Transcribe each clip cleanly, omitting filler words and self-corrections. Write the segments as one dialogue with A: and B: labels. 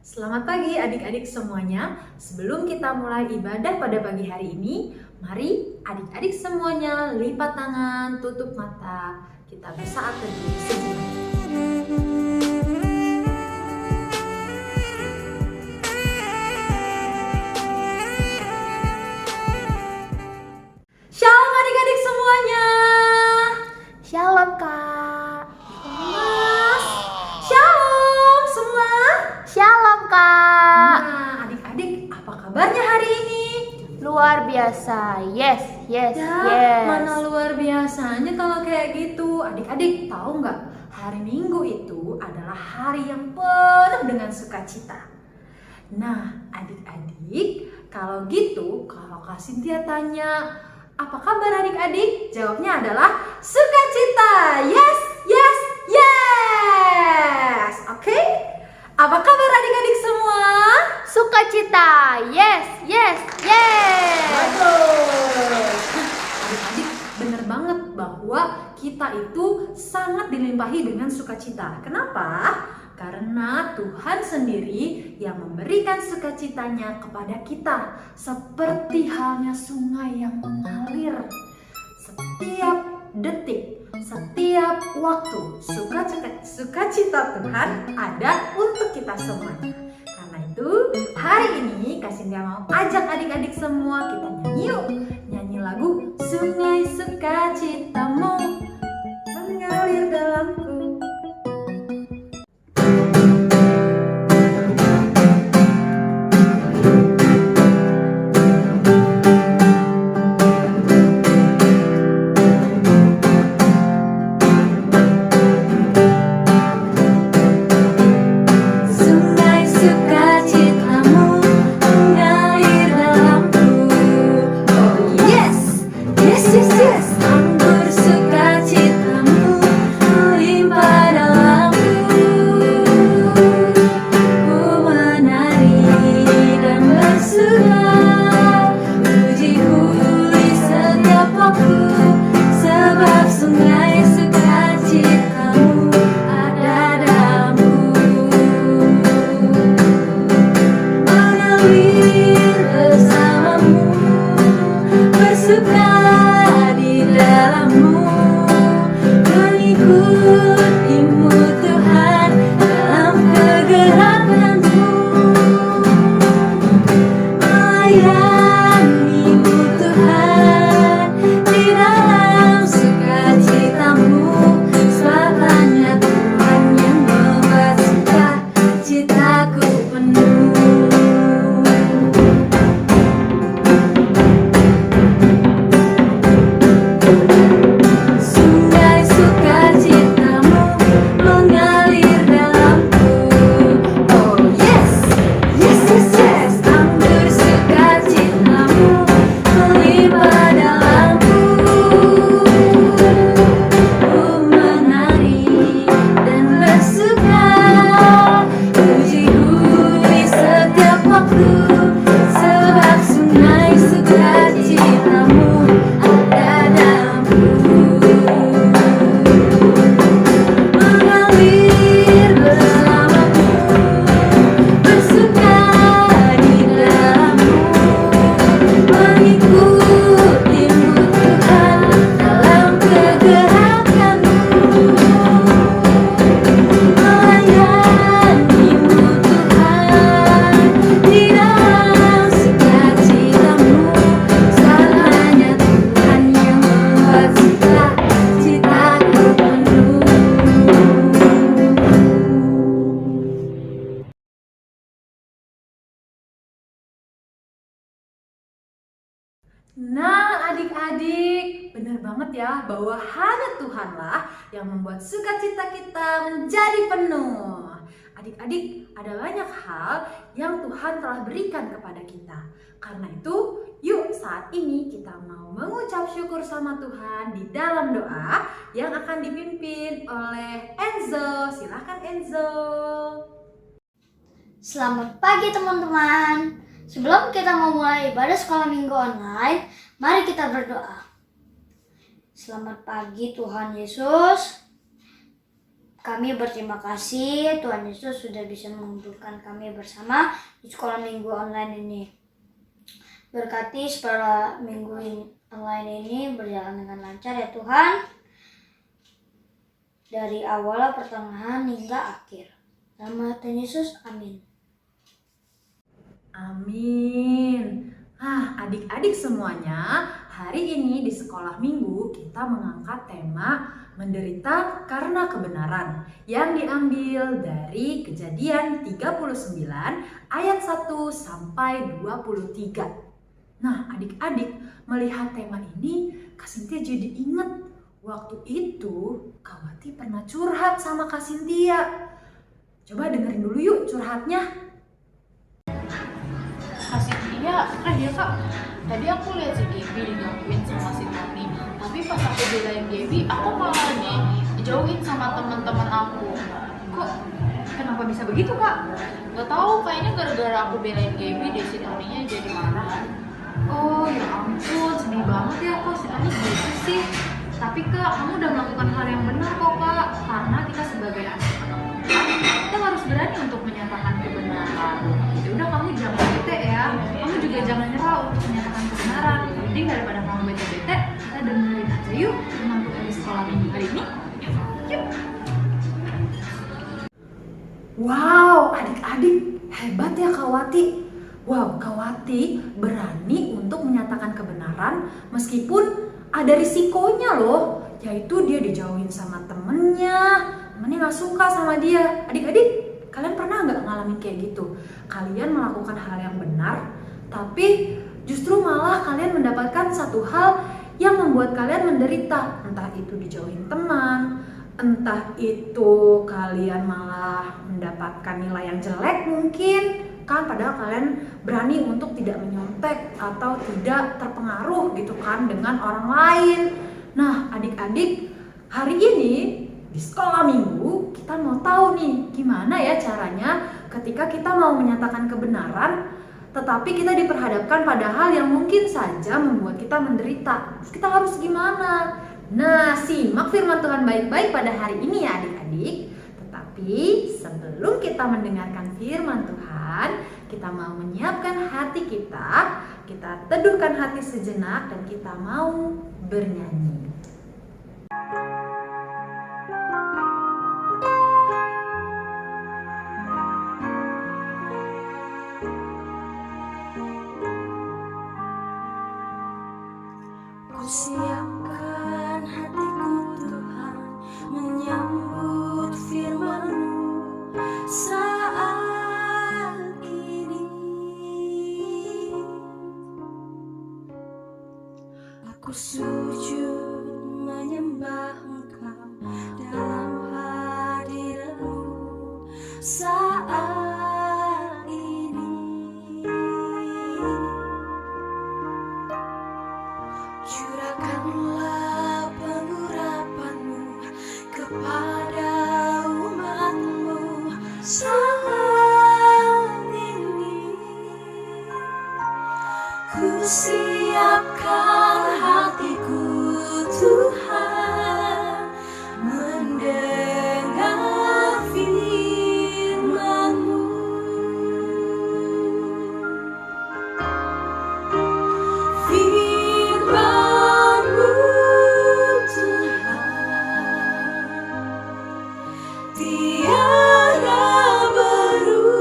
A: Selamat pagi adik-adik semuanya. Sebelum kita mulai ibadah pada pagi hari ini, mari adik-adik semuanya lipat tangan, tutup mata. Kita bersaat teduh sejenak. Shalom adik-adik semuanya.
B: Shalom Kak.
A: Mas, shalom semua.
B: Shalom Kak.
A: Nah, adik-adik, apa kabarnya hari ini?
B: Luar biasa. Yes.
A: Mana luar biasanya kalau kayak gitu. Adik-adik tahu nggak? Hari Minggu itu adalah hari yang penuh dengan sukacita. Nah, adik-adik, kalau Kak Cynthia tanya, apa kabar adik-adik? Jawabnya adalah sukacita. Yes. Oke? Apa kabar adik-adik semua?
B: Sukacita. Yes.
A: Betul. Adik-adik, bener banget bahwa kita itu sangat dilimpahi dengan sukacita. Kenapa? Karena Tuhan sendiri yang memberikan sukacitanya kepada kita, seperti halnya sungai yang mengalir. Setiap detik, setiap waktu, sukacita Tuhan ada untuk kita semuanya. Karena itu, hari ini Kak Cynthia mau ajak adik-adik semua kita nyanyi yuk. Nyanyi lagu Sungai Sukacitamu mengalir dalamku. Sungai sukacitamu mengalir dalamku. Oh yes. Anggur sukacitamu melimpah dalamku. Ku menari dan bersuka, puji-puji setiap waktu, sebab sungai sukacitamu ada dalamku. Mengalir bersamamu, bersuka di dalammu, mengikutimu Tuhan dalam kegerakanmu, melayanimu Tuhan di dalam sukacitamu, sebab hanya Tuhan yang membuat sukacitaku penuh. Sungai sukacitamu mengalir dalamku. Oh yes. Anggur sukacitamu melimpah dalamku. Ku menari dan bersuka, puji-puji setiap waktu, sebab sungai sukacitamu ada dalamku. Mengalir bersamamu, bersuka di dalammu, mengikutimu Tuhan dalam kegerakanmu, melayanimu Tuhan di dalam sukacitamu, sebab hanya Tuhan yang membuat sukacitaku penuh. Nah, adik-adik, benar banget ya bahwa hanya Tuhanlah yang membuat sukacita kita menjadi penuh. Adik-adik, ada banyak hal yang Tuhan telah berikan kepada kita. Karena itu, yuk saat ini kita mau mengucap syukur sama Tuhan di dalam doa yang akan dipimpin oleh Enzo. Silahkan Enzo.
B: Selamat pagi teman-teman. Sebelum kita memulai ibadah sekolah minggu online, mari kita berdoa. Selamat pagi Tuhan Yesus. Kami berterima kasih Tuhan Yesus sudah bisa mengumpulkan kami bersama di sekolah minggu online ini. Berkati sekolah minggu online ini berjalan dengan lancar ya Tuhan. Dari awal, pertengahan hingga akhir. Nama Tuhan Yesus, amin.
A: Amin. Adik-adik semuanya, hari ini di sekolah minggu kita mengangkat tema menderita karena kebenaran yang diambil dari Kejadian 39 ayat 1 sampai 23. Nah, adik-adik melihat tema ini, Kak Sintia jadi ingat waktu itu Kak Wati pernah curhat sama Kak Sintia. Coba dengerin dulu yuk curhatnya.
C: Kak Sintia, ya kak, tadi aku lihat si Gaby digangguin sama si Tony. Tapi pas aku belain Gaby, aku malah dijauhin sama teman-teman aku. Kok kenapa bisa begitu kak? Gak tahu, kayaknya gara-gara aku belain Gaby deh si Tony-nya jadi marah.
A: Oh ya ampun, sedih banget ya kok si Tony gitu sih. Tapi kak, kamu udah melakukan hal yang benar kok kak. Karena kita sebagai anak-anak Tuhan, kita harus berani untuk menyatakan kebenaran. Ya udah, kamu jangan bete ya. Kamu juga jangan nyerah untuk menyatakan kebenaran. Jadi daripada kamu bete-bete, kita dengerin aja yuk firman Tuhan di sekolah minggu hari ini. Yuk. Wow, adik-adik, hebat ya Kak Wati. Wow, Kak Wati berani untuk menyatakan kebenaran meskipun ada risikonya loh, yaitu dia dijauhin sama temennya gak suka sama dia. Adik-adik, kalian pernah gak ngalamin kayak gitu? Kalian melakukan hal yang benar, tapi justru malah kalian mendapatkan satu hal yang membuat kalian menderita. Entah itu dijauhin teman, entah itu kalian malah mendapatkan nilai yang jelek mungkin. Kan padahal kalian berani untuk tidak menyontek atau tidak terpengaruh gitu kan dengan orang lain. Nah, adik-adik, hari ini di sekolah minggu kita mau tahu nih gimana ya caranya ketika kita mau menyatakan kebenaran tetapi kita diperhadapkan pada hal yang mungkin saja membuat kita menderita. Terus kita harus gimana? Nah, simak firman Tuhan baik-baik pada hari ini ya adik-adik. Tetapi sebelum kita mendengarkan firman Tuhan, kita mau menyiapkan hati kita teduhkan hati sejenak dan kita mau bernyanyi.
D: Siapkan hatiku Tuhan menyambut firman-Mu saat ini. Aku sujud menyembah Engkau dalam hadirat-Mu saat ini. Curahkanlah pengurapan-Mu kepada umat-Mu saat ini. Ku siapkan hatiku Tuhan mendengar firman-Mu. Firman-Mu Tuhan tiada berubah.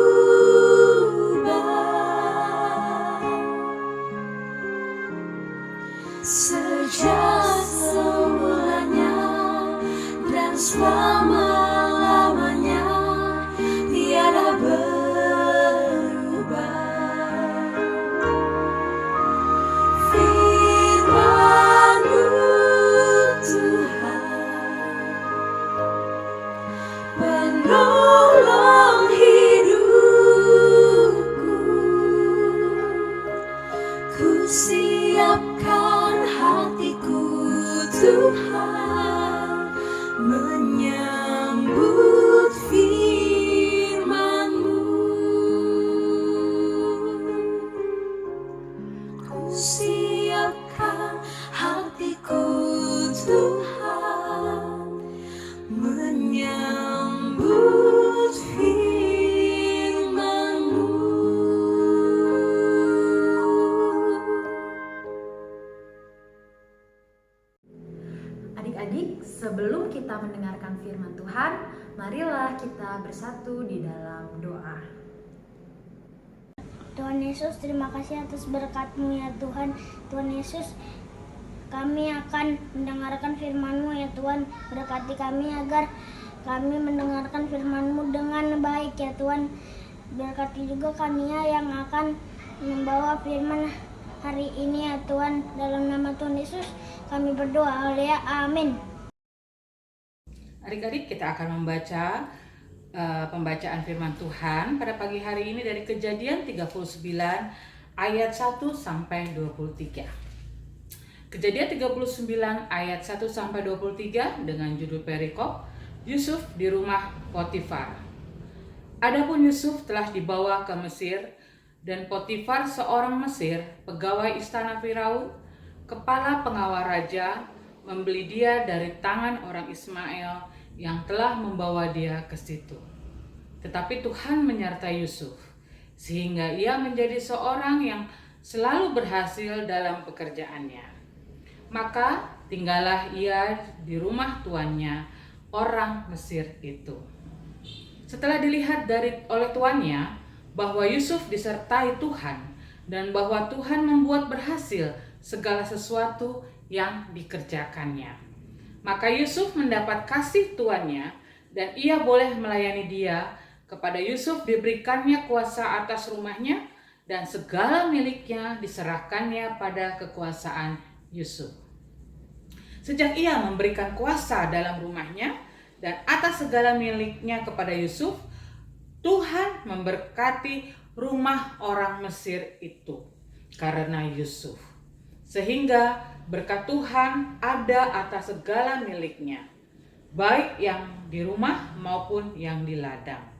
A: Tuhan, marilah kita bersatu di dalam doa.
E: Tuhan Yesus, terima kasih atas berkat-Mu ya Tuhan. Tuhan Yesus, kami akan mendengarkan firman-Mu ya Tuhan. Berkati kami agar kami mendengarkan firman-Mu dengan baik ya Tuhan. Berkati juga kami ya yang akan membawa firman hari ini ya Tuhan. Dalam nama Tuhan Yesus kami berdoa. Haleluya. Amin.
F: Adik-adik, kita akan membaca pembacaan firman Tuhan pada pagi hari ini dari Kejadian 39 ayat 1 sampai 23. Kejadian 39 ayat 1 sampai 23 dengan judul perikop Yusuf di rumah Potifar. Adapun Yusuf telah dibawa ke Mesir, dan Potifar seorang Mesir, pegawai istana Firaun, kepala pengawal raja, membeli dia dari tangan orang Ismail yang telah membawa dia ke situ. Tetapi Tuhan menyertai Yusuf, sehingga ia menjadi seorang yang selalu berhasil dalam pekerjaannya. Maka tinggallah ia di rumah tuannya, orang Mesir itu. Setelah dilihat oleh tuannya bahwa Yusuf disertai Tuhan dan bahwa Tuhan membuat berhasil segala sesuatu yang dikerjakannya, maka Yusuf mendapat kasih tuannya dan ia boleh melayani dia. Kepada Yusuf diberikannya kuasa atas rumahnya dan segala miliknya diserahkannya pada kekuasaan Yusuf. Sejak ia memberikan kuasa dalam rumahnya dan atas segala miliknya kepada Yusuf, Tuhan memberkati rumah orang Mesir itu karena Yusuf, sehingga berkat Tuhan ada atas segala miliknya, baik yang di rumah maupun yang di ladang.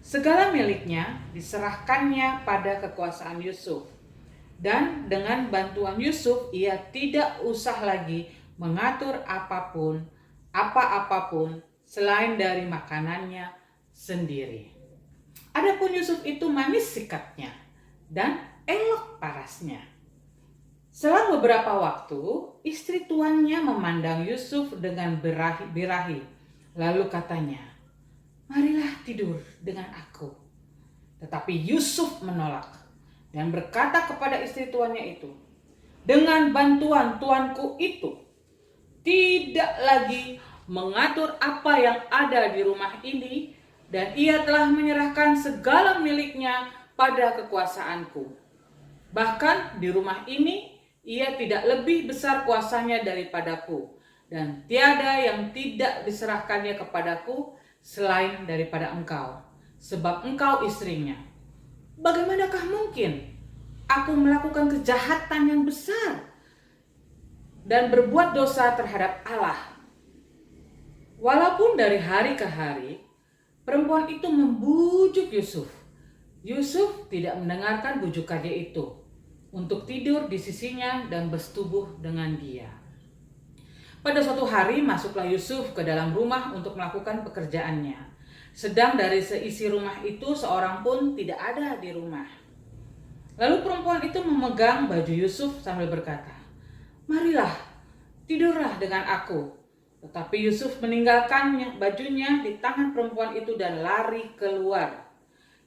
F: Segala miliknya diserahkannya pada kekuasaan Yusuf, dan dengan bantuan Yusuf ia tidak usah lagi mengatur apa-apapun selain dari makanannya sendiri. Adapun Yusuf itu manis sikapnya dan elok parasnya. Selang beberapa waktu, istri tuannya memandang Yusuf dengan birahi, lalu katanya, "Marilah tidur dengan aku." Tetapi Yusuf menolak dan berkata kepada istri tuannya itu, "Dengan bantuan tuanku itu, tidak lagi mengatur apa yang ada di rumah ini, dan ia telah menyerahkan segala miliknya pada kekuasaanku. Bahkan di rumah ini, ia tidak lebih besar kuasanya daripadaku, dan tiada yang tidak diserahkannya kepadaku selain daripada engkau, sebab engkau istrinya. Bagaimanakah mungkin aku melakukan kejahatan yang besar dan berbuat dosa terhadap Allah?" Walaupun dari hari ke hari, perempuan itu membujuk Yusuf, Yusuf tidak mendengarkan bujukannya itu untuk tidur di sisinya dan bersetubuh dengan dia. Pada suatu hari masuklah Yusuf ke dalam rumah untuk melakukan pekerjaannya. Sedang dari seisi rumah itu seorang pun tidak ada di rumah. Lalu perempuan itu memegang baju Yusuf sambil berkata, "Marilah, tidurlah dengan aku." Tetapi Yusuf meninggalkan bajunya di tangan perempuan itu dan lari keluar.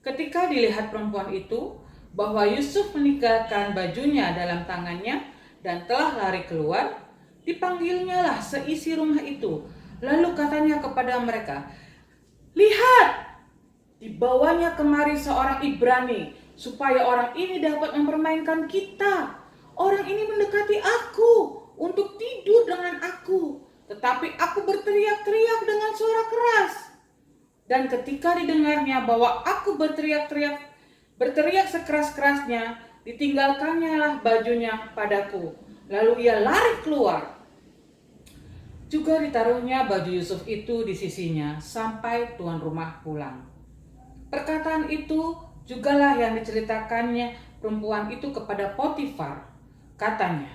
F: Ketika dilihat perempuan itu bahwa Yusuf meninggalkan bajunya dalam tangannya dan telah lari keluar, dipanggilnya lah seisi rumah itu. Lalu katanya kepada mereka, "Lihat, dibawanya kemari seorang Ibrani, supaya orang ini dapat mempermainkan kita. Orang ini mendekati aku untuk tidur dengan aku, tetapi aku berteriak-teriak dengan suara keras. Dan ketika didengarnya bahwa aku berteriak sekeras-kerasnya, ditinggalkannya lah bajunya padaku. Lalu ia lari keluar. Juga ditaruhnya baju Yusuf itu di sisinya sampai tuan rumah pulang." Perkataan itu jugalah yang diceritakannya perempuan itu kepada Potifar. Katanya,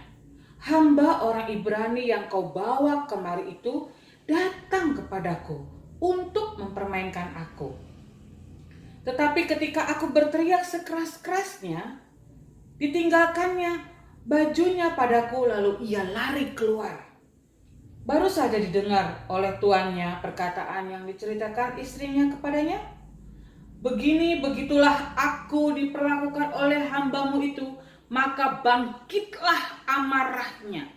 F: "Hamba orang Ibrani yang kau bawa kemari itu datang kepadaku untuk mempermainkan aku. Tetapi ketika aku berteriak sekeras-kerasnya, ditinggalkannya bajunya padaku, lalu ia lari keluar." Baru saja didengar oleh tuannya perkataan yang diceritakan istrinya kepadanya. Begini begitulah aku diperlakukan oleh hambamu itu, maka bangkitlah amarahnya.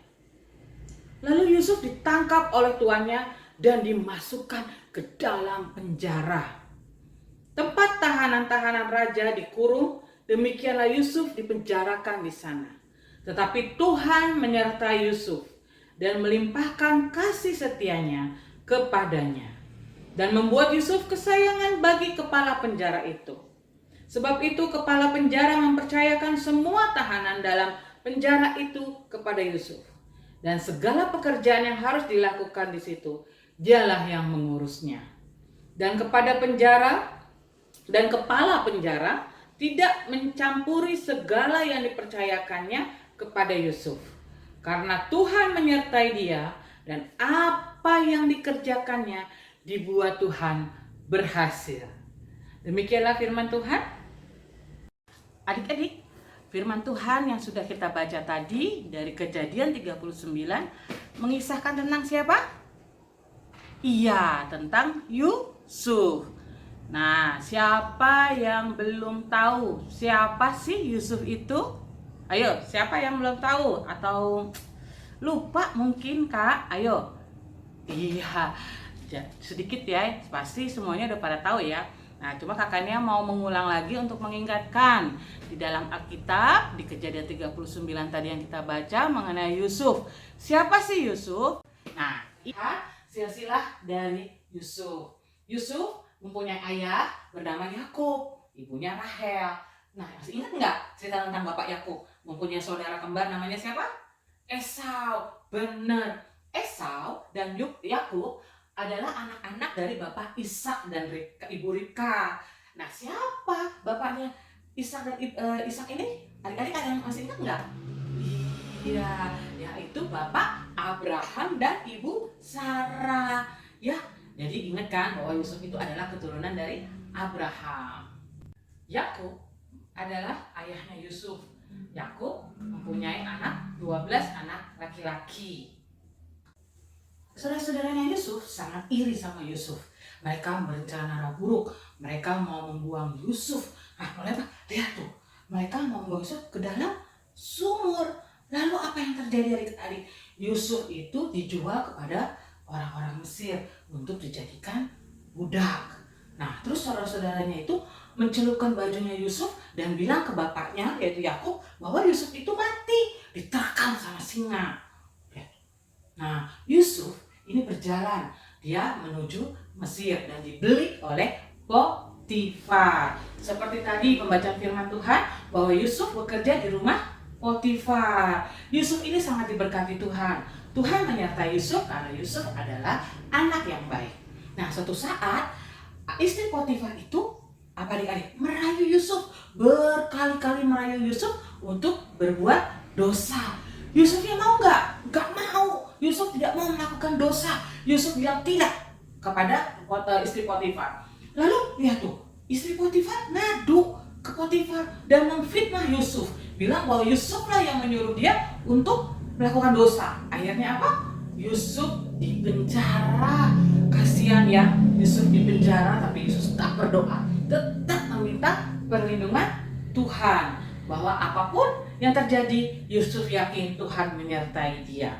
F: Lalu Yusuf ditangkap oleh tuannya dan dimasukkan ke dalam penjara. Tempat tahanan-tahanan raja dikurung, demikianlah Yusuf dipenjarakan di sana. Tetapi Tuhan menyertai Yusuf dan melimpahkan kasih setianya kepadanya, dan membuat Yusuf kesayangan bagi kepala penjara itu. Sebab itu kepala penjara mempercayakan semua tahanan dalam penjara itu kepada Yusuf. Dan segala pekerjaan yang harus dilakukan di situ, dialah yang mengurusnya. Dan kepada penjara dan kepala penjara tidak mencampuri segala yang dipercayakannya kepada Yusuf. Karena Tuhan menyertai dia dan apa yang dikerjakannya dibuat Tuhan berhasil. Demikianlah firman Tuhan. Adik-adik, firman Tuhan yang sudah kita baca tadi dari Kejadian 39 mengisahkan tentang siapa? Iya, tentang Yusuf. Nah, siapa yang belum tahu siapa sih Yusuf itu? Ayo, siapa yang belum tahu atau lupa mungkin Kak? Ayo. Iya, sedikit ya, pasti semuanya udah pada tahu ya. Nah, cuma kakaknya mau mengulang lagi untuk mengingatkan. Di dalam Alkitab, di Kejadian 39 tadi yang kita baca mengenai Yusuf. Siapa sih Yusuf? Nah, silsilah dari Yusuf. Yusuf mempunyai ayah bernama Yakub, ibunya Rahel. Nah, masih ingat nggak cerita tentang Bapak Yakub? Mempunyai saudara kembar namanya siapa? Esau. Benar. Esau dan Yakub adalah anak-anak dari Bapak Ishak dan Ibu Ribka. Nah, siapa bapaknya Ishak dan Ishak ini? Adik-adik ada yang masih ingat nggak? Iya, yaitu Bapak Abraham dan Ibu Sarah. Ya, jadi ingat kan bahwa Yusuf itu adalah keturunan dari Abraham. Yakub adalah ayahnya Yusuf. Yakub mempunyai 12 anak laki-laki. Saudara-saudaranya Yusuf sangat iri sama Yusuf. Mereka berencana buruk. Mereka mau membuang Yusuf. Nah, lihat tuh. Mereka mau membuang Yusuf ke dalam sumur. Lalu apa yang terjadi adik-adik? Yusuf itu dijual kepada orang-orang Mesir untuk dijadikan budak. Nah, terus saudara-saudaranya itu mencelupkan bajunya Yusuf dan bilang ke bapaknya yaitu Yakub bahwa Yusuf itu mati, diterkam sama singa. Nah, Yusuf ini berjalan, dia menuju Mesir dan dibeli oleh Potifar. Seperti tadi pembacaan firman Tuhan bahwa Yusuf bekerja di rumah Potifar. Yusuf ini sangat diberkati Tuhan. Tuhan menyertai Yusuf karena Yusuf adalah anak yang baik. Nah, suatu saat istri Potifar itu adik-adik merayu Yusuf, berkali-kali merayu Yusuf untuk berbuat dosa. Yusufnya mau nggak? Nggak mau. Yusuf tidak mau melakukan dosa. Yusuf bilang tidak kepada istri Potifar. Lalu lihat tuh, istri Potifar ngadu ke Potifar dan memfitnah Yusuf, bilang bahwa Yusuflah yang menyuruh dia untuk melakukan dosa. Akhirnya apa? Yusuf dipenjara. Kasihan ya, Yusuf dipenjara tapi Yusuf tak berdoa, tetap meminta perlindungan Tuhan. Bahwa apapun yang terjadi, Yusuf yakin Tuhan menyertai dia.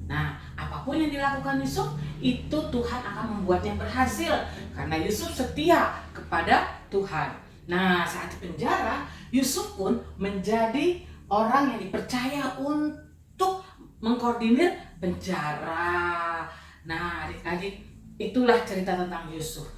F: Nah, apapun yang dilakukan Yusuf, itu Tuhan akan membuatnya berhasil. Karena Yusuf setia kepada Tuhan. Nah, saat di penjara, Yusuf pun menjadi orang yang dipercaya untuk mengkoordinir penjara. Nah, adik-adik, itulah cerita tentang Yusuf.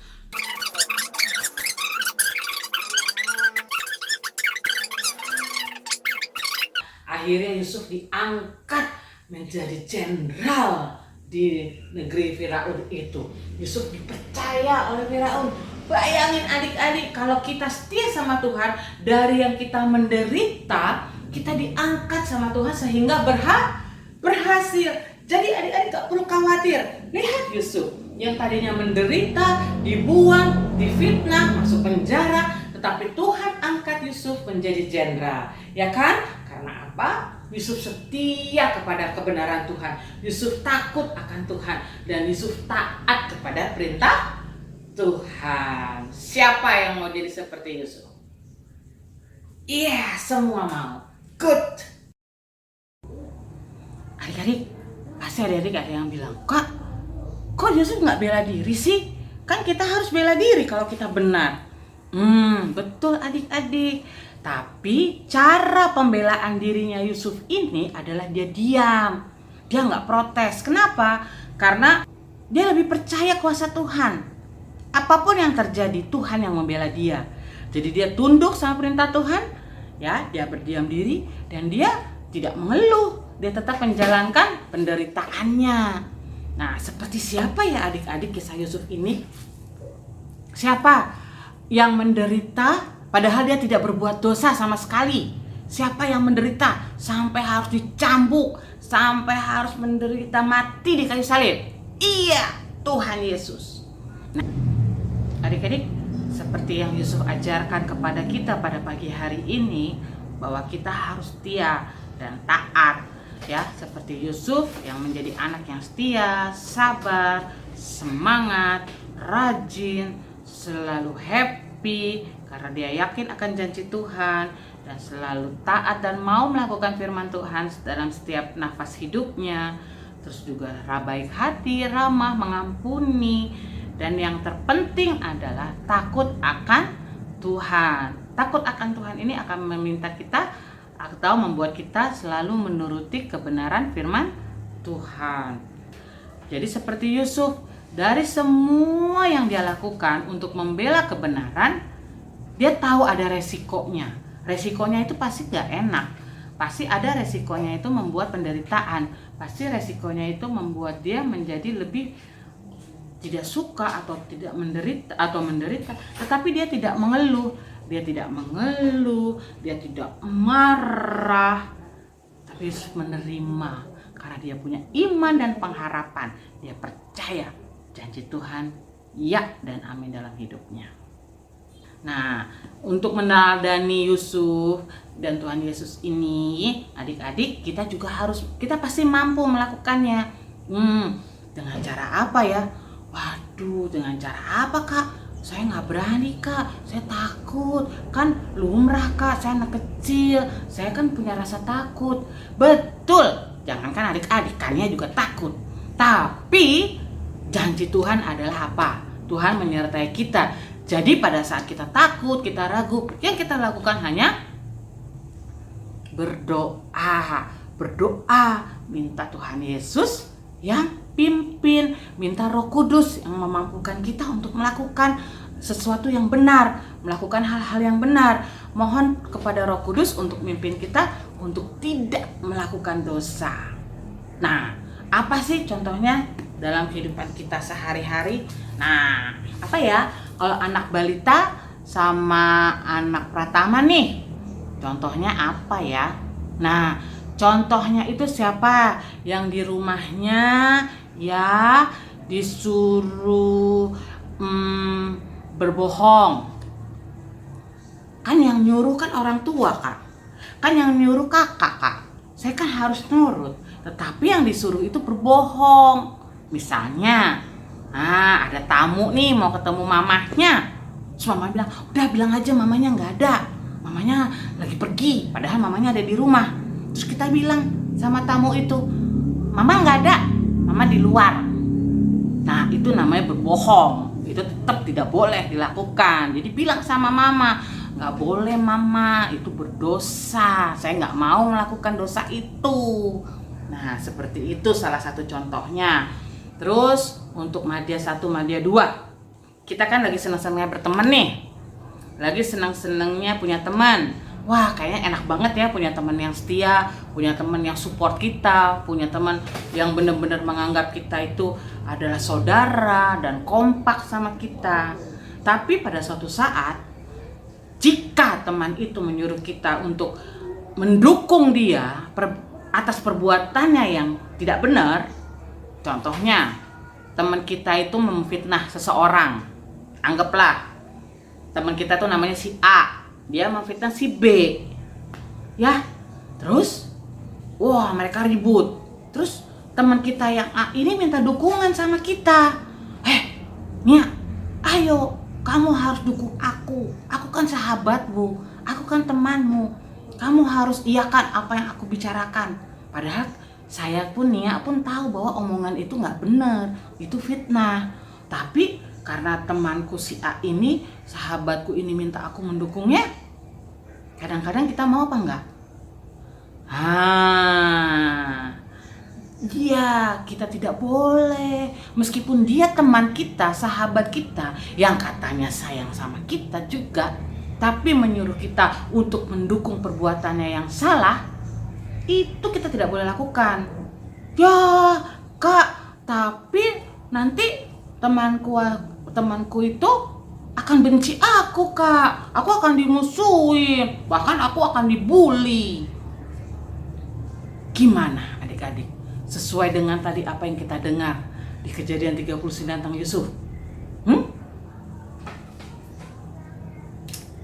F: Akhirnya Yusuf diangkat menjadi jenderal di negeri Firaun itu. Yusuf dipercaya oleh Firaun. Bayangin adik-adik, kalau kita setia sama Tuhan, dari yang kita menderita, kita diangkat sama Tuhan sehingga berhasil. Jadi adik-adik gak perlu khawatir. Lihat Yusuf yang tadinya menderita, dibuang, difitnah, masuk penjara, tetapi Tuhan angkat Yusuf menjadi jenderal. Ya kan? Karena apa? Yusuf setia kepada kebenaran Tuhan. Yusuf takut akan Tuhan. Dan Yusuf taat kepada perintah Tuhan. Siapa yang mau jadi seperti Yusuf? Iya, semua mau. Good. Adik-adik, pasti adik-adik ada yang bilang, kok Yusuf nggak bela diri sih? Kan kita harus bela diri kalau kita benar. Betul adik-adik. Tapi cara pembelaan dirinya Yusuf ini adalah dia diam. Dia nggak protes. Kenapa? Karena dia lebih percaya kuasa Tuhan. Apapun yang terjadi, Tuhan yang membela dia. Jadi dia tunduk sama perintah Tuhan. Ya, dia berdiam diri dan dia tidak mengeluh. Dia tetap menjalankan penderitaannya. Nah, seperti siapa ya adik-adik kisah Yusuf ini? Siapa yang menderita padahal dia tidak berbuat dosa sama sekali? Siapa yang menderita sampai harus dicambuk, sampai harus menderita mati di kayu salib? Iya, Tuhan Yesus. Nah, adik-adik, seperti yang Yusuf ajarkan kepada kita pada pagi hari ini, bahwa kita harus setia dan taat. Ya, seperti Yusuf yang menjadi anak yang setia, sabar, semangat, rajin, selalu happy karena dia yakin akan janji Tuhan, dan selalu taat dan mau melakukan firman Tuhan dalam setiap nafas hidupnya. Terus juga baik hati, ramah, mengampuni, dan yang terpenting adalah takut akan Tuhan. Takut akan Tuhan ini akan meminta kita atau membuat kita selalu menuruti kebenaran firman Tuhan. Jadi seperti Yusuf, dari semua yang dia lakukan untuk membela kebenaran, dia tahu ada resikonya. Resikonya itu pasti gak enak. Pasti ada resikonya itu membuat penderitaan. Pasti resikonya itu membuat dia menjadi lebih tidak suka atau tidak menderita tetapi dia tidak mengeluh. Dia tidak mengeluh, dia tidak marah, tapi menerima karena dia punya iman dan pengharapan. Dia percaya janji Tuhan ya dan amin dalam hidupnya. Nah, untuk meneladani Yusuf dan Tuhan Yesus ini, adik-adik, kita pasti mampu melakukannya. Dengan cara apa ya? Waduh, dengan cara apa, Kak? Saya nggak berani, Kak, saya takut. Kan lumrah, Kak, saya anak kecil, saya kan punya rasa takut. Betul, jangankan adik-adik, kalian juga takut. Tapi janji Tuhan adalah apa? Tuhan menyertai kita. Jadi pada saat kita takut, kita ragu, yang kita lakukan hanya berdoa. Minta Tuhan Yesus yang pimpin, minta Roh Kudus yang memampukan kita untuk melakukan sesuatu yang benar, melakukan hal-hal yang benar. Mohon kepada Roh Kudus untuk memimpin kita untuk tidak melakukan dosa. Nah, apa sih contohnya dalam kehidupan kita sehari-hari? Nah, apa ya? Kalau anak balita sama anak pratama nih, contohnya apa ya? Nah, contohnya itu siapa yang di rumahnya ya disuruh berbohong? Kan yang nyuruh kan orang tua, Kak. Kan yang nyuruh kakak, Kak. Saya kan harus nurut. Tetapi yang disuruh itu berbohong. Misalnya, ada tamu nih mau ketemu mamahnya. Terus mama bilang, udah bilang aja mamanya nggak ada. Mamanya lagi pergi, padahal mamanya ada di rumah. Terus kita bilang sama tamu itu, mama nggak ada, mama di luar. Nah, itu namanya berbohong. Itu tetap tidak boleh dilakukan. Jadi bilang sama mama, nggak boleh mama, itu berdosa. Saya nggak mau melakukan dosa itu. Nah, seperti itu salah satu contohnya. Terus untuk Madya 1, Madya 2, kita kan lagi senang-senangnya berteman nih. Lagi senang-senangnya punya teman. Wah, kayaknya enak banget ya punya teman yang setia, punya teman yang support kita, punya teman yang benar-benar menganggap kita itu adalah saudara dan kompak sama kita. Tapi pada suatu saat, jika teman itu menyuruh kita untuk mendukung dia atas perbuatannya yang tidak benar, contohnya teman kita itu memfitnah seseorang. Anggaplah teman kita tuh namanya si A, dia memfitnah si B. Ya, terus wah mereka ribut. Terus teman kita yang A ini minta dukungan sama kita. Nia, ayo kamu harus dukung aku. Aku kan sahabatmu, aku kan temanmu. Kamu harus iyakan apa yang aku bicarakan. Padahal saya pun, Nia pun tahu bahwa omongan itu nggak benar, itu fitnah. Tapi karena temanku si A ini, sahabatku ini minta aku mendukungnya, kadang-kadang kita mau apa enggak? Dia kita tidak boleh, meskipun dia teman kita, sahabat kita yang katanya sayang sama kita juga, tapi menyuruh kita untuk mendukung perbuatannya yang salah, itu kita tidak boleh lakukan. Ya Kak, tapi nanti temanku itu akan benci aku, Kak. Aku akan dimusuhin, bahkan aku akan dibully. Gimana adik-adik? Sesuai dengan tadi apa yang kita dengar di Kejadian 39 tentang Yusuf.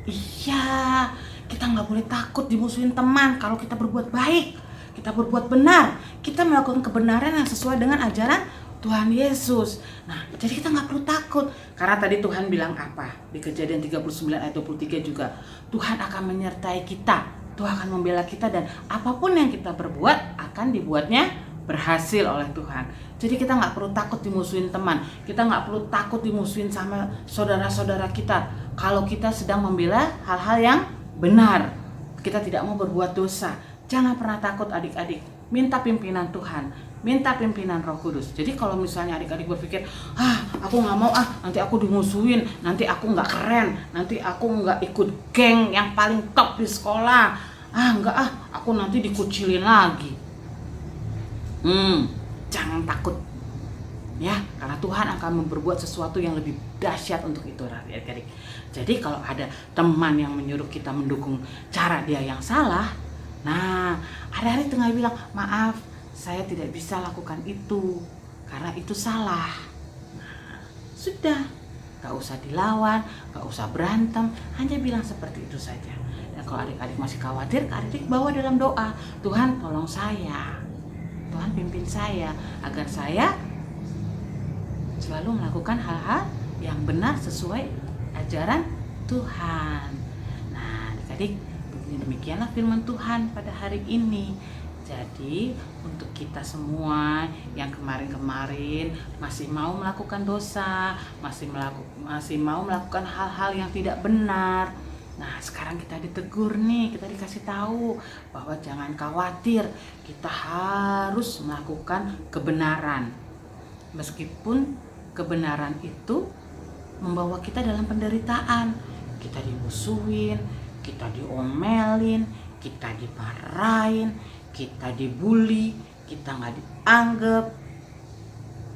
F: Iya, kita nggak boleh takut dimusuhin teman kalau kita berbuat baik, kita berbuat benar, kita melakukan kebenaran yang sesuai dengan ajaran Tuhan Yesus. Nah, jadi kita nggak perlu takut. Karena tadi Tuhan bilang apa? Di Kejadian 39 ayat 23 juga, Tuhan akan menyertai kita, Tuhan akan membela kita, dan apapun yang kita berbuat akan dibuatnya berhasil oleh Tuhan. Jadi kita nggak perlu takut dimusuhin teman, kita nggak perlu takut dimusuhin sama saudara-saudara kita kalau kita sedang membela hal-hal yang benar, kita tidak mau berbuat dosa. Jangan pernah takut adik-adik, minta pimpinan Tuhan, minta pimpinan Roh Kudus. Jadi kalau misalnya adik-adik berpikir, aku nggak mau, nanti aku dimusuhin, nanti aku nggak keren, nanti aku nggak ikut geng yang paling top di sekolah, aku nanti dikucilin lagi. Jangan takut ya, karena Tuhan akan berbuat sesuatu yang lebih dahsyat untuk itu adik-adik. Jadi kalau ada teman yang menyuruh kita mendukung cara dia yang salah, nah ada hari tengah bilang, maaf saya tidak bisa lakukan itu karena itu salah. Nah, sudah, gak usah dilawan, gak usah berantem, hanya bilang seperti itu saja. Dan kalau adik-adik masih khawatir, adik bawa dalam doa, Tuhan tolong saya, Tuhan pimpin saya agar saya selalu melakukan hal-hal yang benar sesuai ajaran Tuhan. Nah, adik-adik, demikianlah firman Tuhan pada hari ini. Jadi untuk kita semua yang kemarin-kemarin masih mau melakukan dosa, masih mau melakukan hal-hal yang tidak benar, nah sekarang kita ditegur nih, kita dikasih tahu bahwa jangan khawatir, kita harus melakukan kebenaran. Meskipun kebenaran itu membawa kita dalam penderitaan, kita dimusuhin, kita diomelin, kita dimarahin, kita dibully, kita nggak dianggap,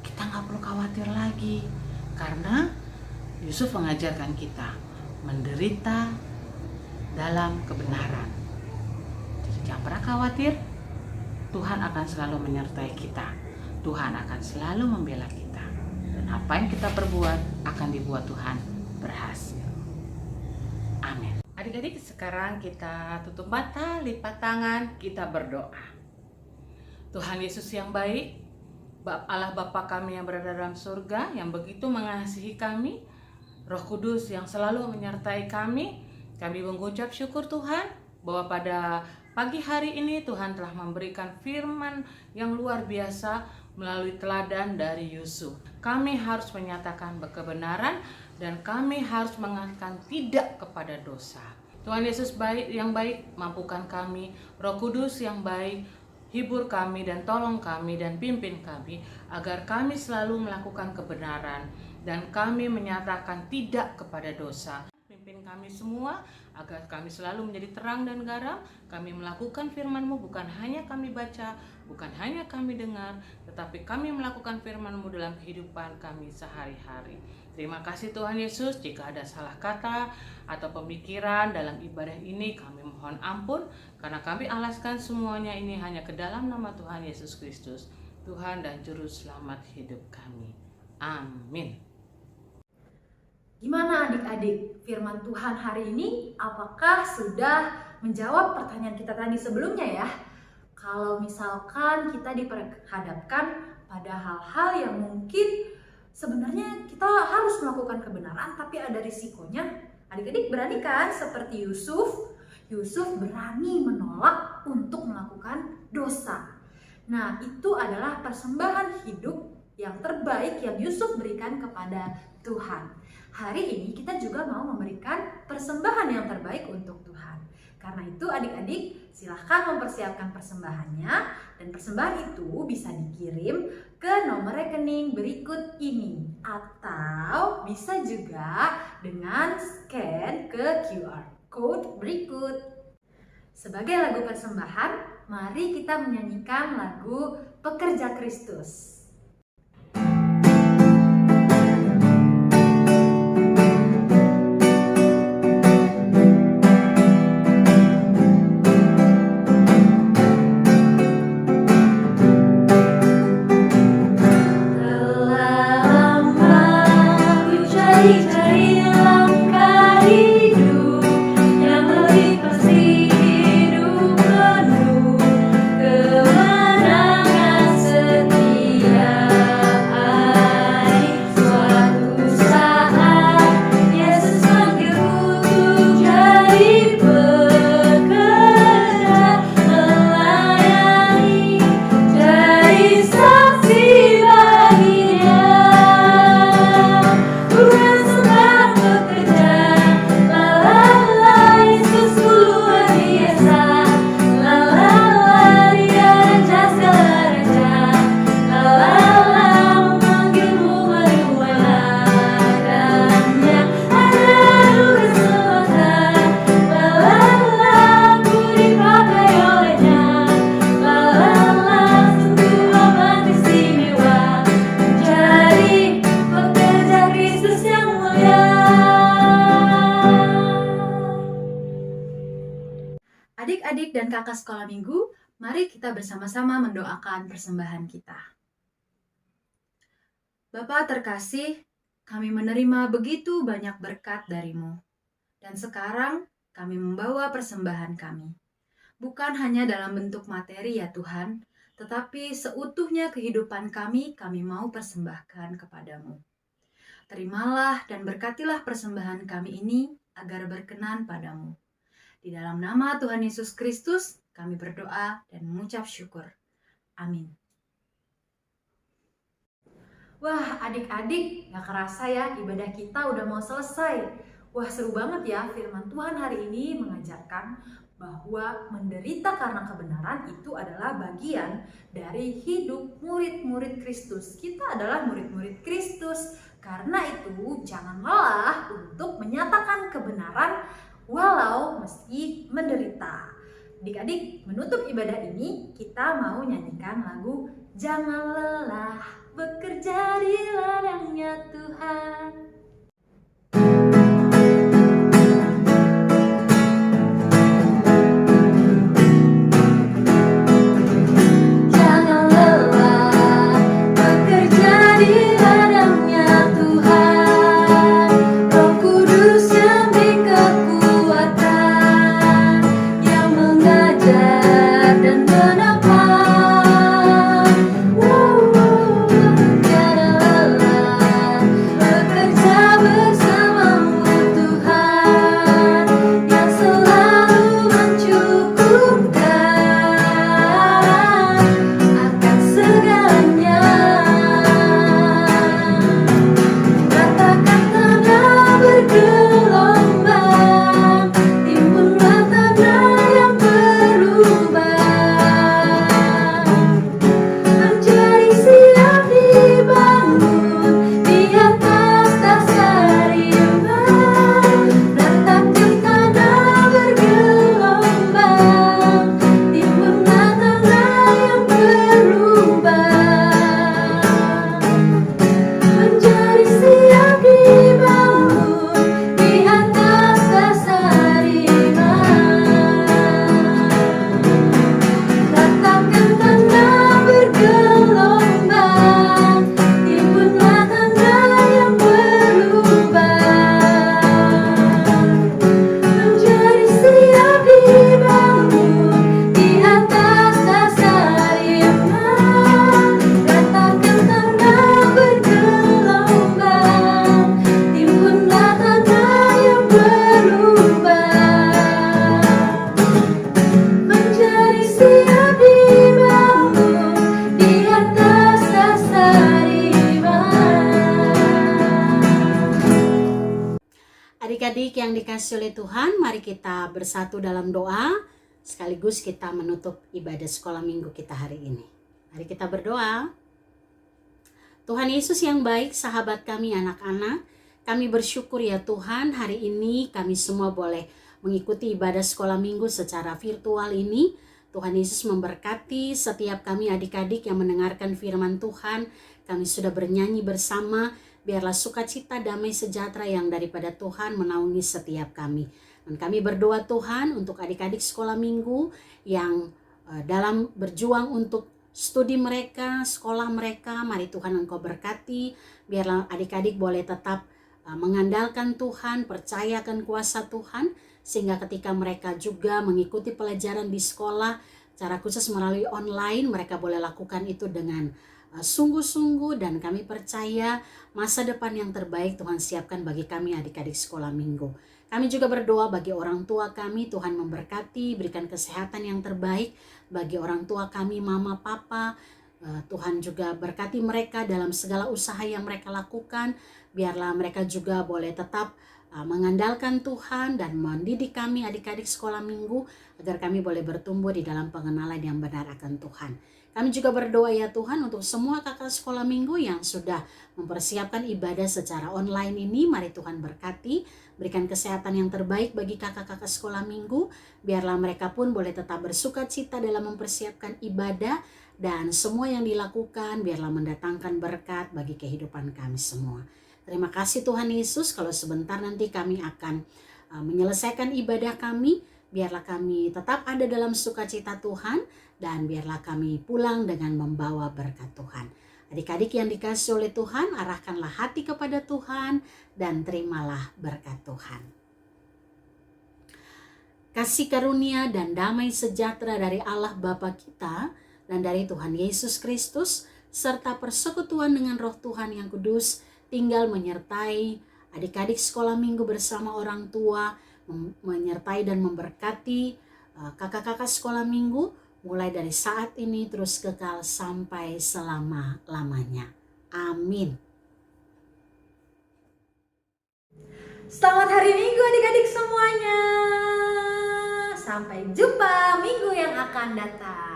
F: kita nggak perlu khawatir lagi, karena Yusuf mengajarkan kita menderita dalam kebenaran. Jadi jangan pernah khawatir, Tuhan akan selalu menyertai kita, Tuhan akan selalu membela kita, dan apa yang kita perbuat akan dibuat Tuhan berhasil. Amin. Adik-adik, sekarang kita tutup mata, lipat tangan, kita berdoa. Tuhan Yesus yang baik, Allah Bapa kami yang berada dalam surga, yang begitu mengasihi kami, Roh Kudus yang selalu menyertai kami mengucap syukur Tuhan bahwa pada pagi hari ini Tuhan telah memberikan firman yang luar biasa melalui teladan dari Yusuf. Kami harus menyatakan kebenaran dan kami harus mengatakan tidak kepada dosa. Tuhan Yesus yang baik, mampukan kami. Roh Kudus yang baik, hibur kami dan tolong kami dan pimpin kami agar kami selalu melakukan kebenaran dan kami menyatakan tidak kepada dosa. Pimpin kami semua agar kami selalu menjadi terang dan garam. Kami melakukan firman-Mu, bukan hanya kami baca, bukan hanya kami dengar, tetapi kami melakukan firman-Mu dalam kehidupan kami sehari-hari. Terima kasih Tuhan Yesus, jika ada salah kata atau pemikiran dalam ibadah ini kami mohon ampun, karena kami alaskan semuanya ini hanya ke dalam nama Tuhan Yesus Kristus, Tuhan dan Juru Selamat hidup kami. Amin.
A: Gimana adik-adik, firman Tuhan hari ini apakah sudah menjawab pertanyaan kita tadi sebelumnya ya? Kalau misalkan kita diperhadapkan pada hal-hal yang mungkin sebenarnya kita harus melakukan kebenaran tapi ada risikonya, adik-adik berani kan seperti Yusuf? Yusuf berani menolak untuk melakukan dosa. Nah, itu adalah persembahan hidup yang terbaik yang Yusuf berikan kepada Tuhan. Hari ini kita juga mau memberikan persembahan yang terbaik untuk Tuhan. Karena itu adik-adik silahkan mempersiapkan persembahannya, dan persembahan itu bisa dikirim ke nomor rekening berikut ini, atau bisa juga dengan scan ke QR code berikut. Sebagai lagu persembahan, mari kita menyanyikan lagu Pekerja Kristus.
D: Cari-cari langkah hidup yang melimpasi hidup penuh kemenangan setiap hari. Suatu saat Yesus manggilku untuk jadi pekerja, melayani, jadi saksi baginya. Bukan senang bekerja, la Yesusku luar biasa, la Dia raja segala raja, la memanggilmu mari melayaninya. Ada anugerah semata, ku dipakai olehnya, sungguh amat istimewa menjadi pekerja Kristus yang mulia.
A: Adik-adik dan kakak sekolah minggu, mari kita bersama-sama mendoakan persembahan kita. Bapa terkasih, kami menerima begitu banyak berkat dari-Mu. Dan sekarang kami membawa persembahan kami. Bukan hanya dalam bentuk materi ya Tuhan, tetapi seutuhnya kehidupan kami mau persembahkan kepadamu. Terimalah dan berkatilah persembahan kami ini agar berkenan padamu. Di dalam nama Tuhan Yesus Kristus, kami berdoa dan mengucap syukur. Amin. Wah, adik-adik, gak kerasa ya ibadah kita udah mau selesai. Wah, seru banget ya firman Tuhan hari ini mengajarkan bahwa menderita karena kebenaran itu adalah bagian dari hidup murid-murid Kristus. Kita adalah murid-murid Kristus. Karena itu jangan lelah untuk menyatakan kebenaran walau meski menderita. Adik-adik, menutup ibadah ini kita mau nyanyikan lagu Jangan Lelah Bekerja di Ladangnya Tuhan.
D: Jangan lelah bekerja di ladangnya Tuhan. Roh Kudus yang beri kekuatan, yang mengajar dan menopang. Jangan lelah bekerja
G: dikasih oleh Tuhan, mari kita bersatu dalam doa sekaligus kita menutup ibadah sekolah minggu kita hari ini. Mari kita berdoa. Tuhan Yesus yang baik, sahabat kami anak-anak, kami bersyukur ya Tuhan, hari ini kami semua boleh mengikuti ibadah sekolah minggu secara virtual ini. Tuhan Yesus memberkati setiap kami adik-adik yang mendengarkan firman Tuhan. Kami sudah bernyanyi bersama, biarlah sukacita damai sejahtera yang daripada Tuhan menaungi setiap kami. Dan kami berdoa Tuhan untuk adik-adik sekolah minggu yang dalam berjuang untuk studi mereka, sekolah mereka. Mari Tuhan Engkau berkati, biarlah adik-adik boleh tetap mengandalkan Tuhan, percayakan kuasa Tuhan, sehingga ketika mereka juga mengikuti pelajaran di sekolah, secara khusus melalui online, mereka boleh lakukan itu dengan sungguh-sungguh, dan kami percaya masa depan yang terbaik Tuhan siapkan bagi kami adik-adik sekolah minggu. Kami juga berdoa bagi orang tua kami, Tuhan memberkati, berikan kesehatan yang terbaik bagi orang tua kami, mama, papa. Tuhan juga berkati mereka dalam segala usaha yang mereka lakukan, biarlah mereka juga boleh tetap mengandalkan Tuhan dan mendidik kami adik-adik sekolah minggu agar kami boleh bertumbuh di dalam pengenalan yang benar akan Tuhan. Kami juga berdoa ya Tuhan untuk semua kakak sekolah minggu yang sudah mempersiapkan ibadah secara online ini. Mari Tuhan berkati, berikan kesehatan yang terbaik bagi kakak-kakak sekolah minggu. Biarlah mereka pun boleh tetap bersuka cita dalam mempersiapkan ibadah, dan semua yang dilakukan biarlah mendatangkan berkat bagi kehidupan kami semua. Terima kasih Tuhan Yesus, kalau sebentar nanti kami akan menyelesaikan ibadah kami, biarlah kami tetap ada dalam sukacita Tuhan, dan biarlah kami pulang dengan membawa berkat Tuhan. Adik-adik yang dikasih oleh Tuhan, arahkanlah hati kepada Tuhan dan terimalah berkat Tuhan. Kasih karunia dan damai sejahtera dari Allah Bapa kita dan dari Tuhan Yesus Kristus, serta persekutuan dengan Roh Tuhan yang kudus, tinggal menyertai adik-adik sekolah minggu bersama orang tua, menyertai dan memberkati kakak-kakak sekolah minggu mulai dari saat ini terus kekal sampai selama-lamanya. Amin.
A: Selamat hari Minggu adik-adik semuanya. Sampai jumpa minggu yang akan datang.